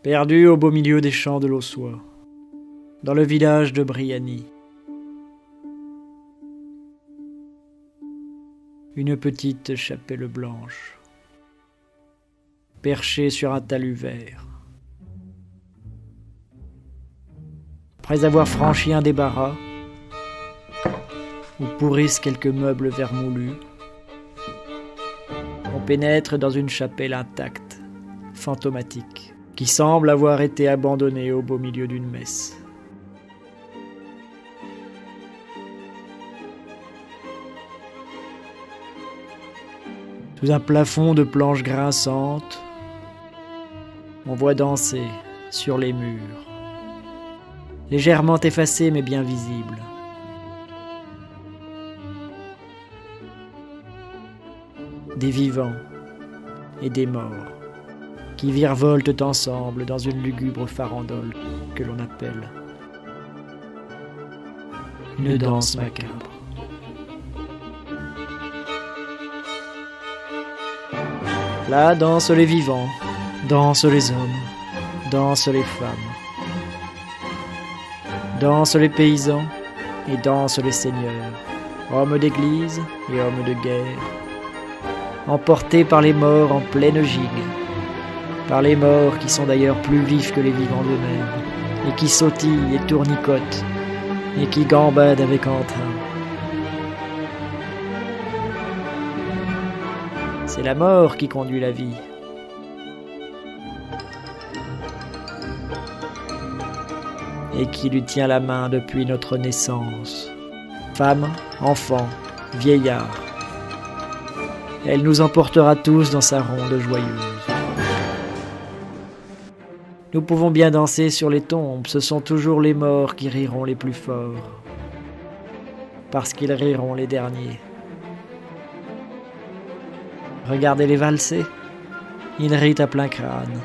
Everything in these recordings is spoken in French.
perdu au beau milieu des champs de l'Ossois, dans le village de Briani. Une petite chapelle blanche, perchée sur un talus vert. Après avoir franchi un débarras, où pourrissent quelques meubles vermoulus, on pénètre dans une chapelle intacte, fantomatique, qui semble avoir été abandonnée au beau milieu d'une messe. Sous un plafond de planches grinçantes, on voit danser sur les murs, légèrement effacés mais bien visibles, des vivants et des morts qui virevoltent ensemble dans une lugubre farandole que l'on appelle une danse macabre. Là dansent les vivants, dansent les hommes, dansent les femmes, dansent les paysans et dansent les seigneurs, hommes d'église et hommes de guerre, emportés par les morts en pleine gigue, par les morts qui sont d'ailleurs plus vifs que les vivants eux-mêmes, et qui sautillent et tournicotent, et qui gambadent avec entrain. C'est la mort qui conduit la vie. Et qui lui tient la main depuis notre naissance. Femmes, enfants, vieillards. Elle nous emportera tous dans sa ronde joyeuse. Nous pouvons bien danser sur les tombes, ce sont toujours les morts qui riront les plus forts. Parce qu'ils riront les derniers. Regardez-les valser, ils rient à plein crâne.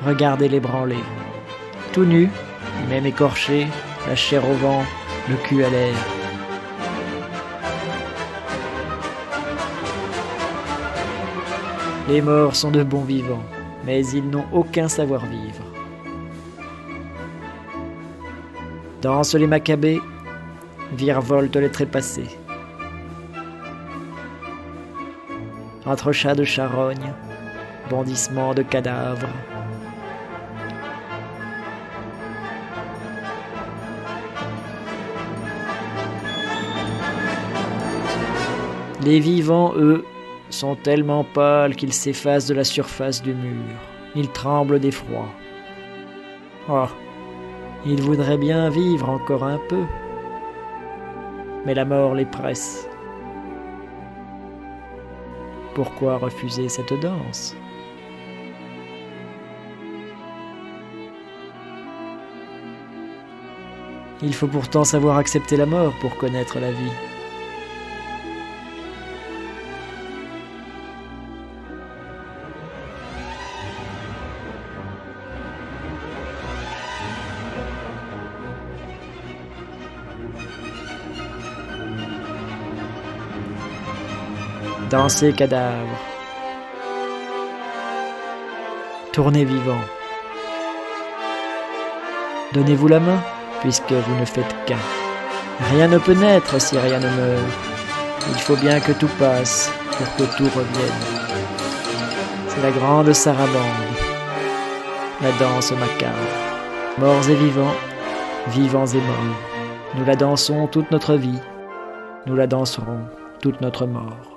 Regardez-les branler, tout nus, même écorchés, la chair au vent, le cul à l'air. Les morts sont de bons vivants, mais ils n'ont aucun savoir-vivre. Dansent les macabées, virevoltent les trépassés. Entre chats de charogne, bondissements de cadavres. Les vivants, eux, sont tellement pâles qu'ils s'effacent de la surface du mur. Ils tremblent d'effroi. Oh, ils voudraient bien vivre encore un peu. Mais la mort les presse. Pourquoi refuser cette danse ? Il faut pourtant savoir accepter la mort pour connaître la vie. Dansez cadavres, tournez vivants. Donnez-vous la main, puisque vous ne faites qu'un. Rien ne peut naître si rien ne meurt. Il faut bien que tout passe pour que tout revienne. C'est la grande sarabande, la danse macabre. Morts et vivants, vivants et morts. Nous la dansons toute notre vie, nous la danserons toute notre mort.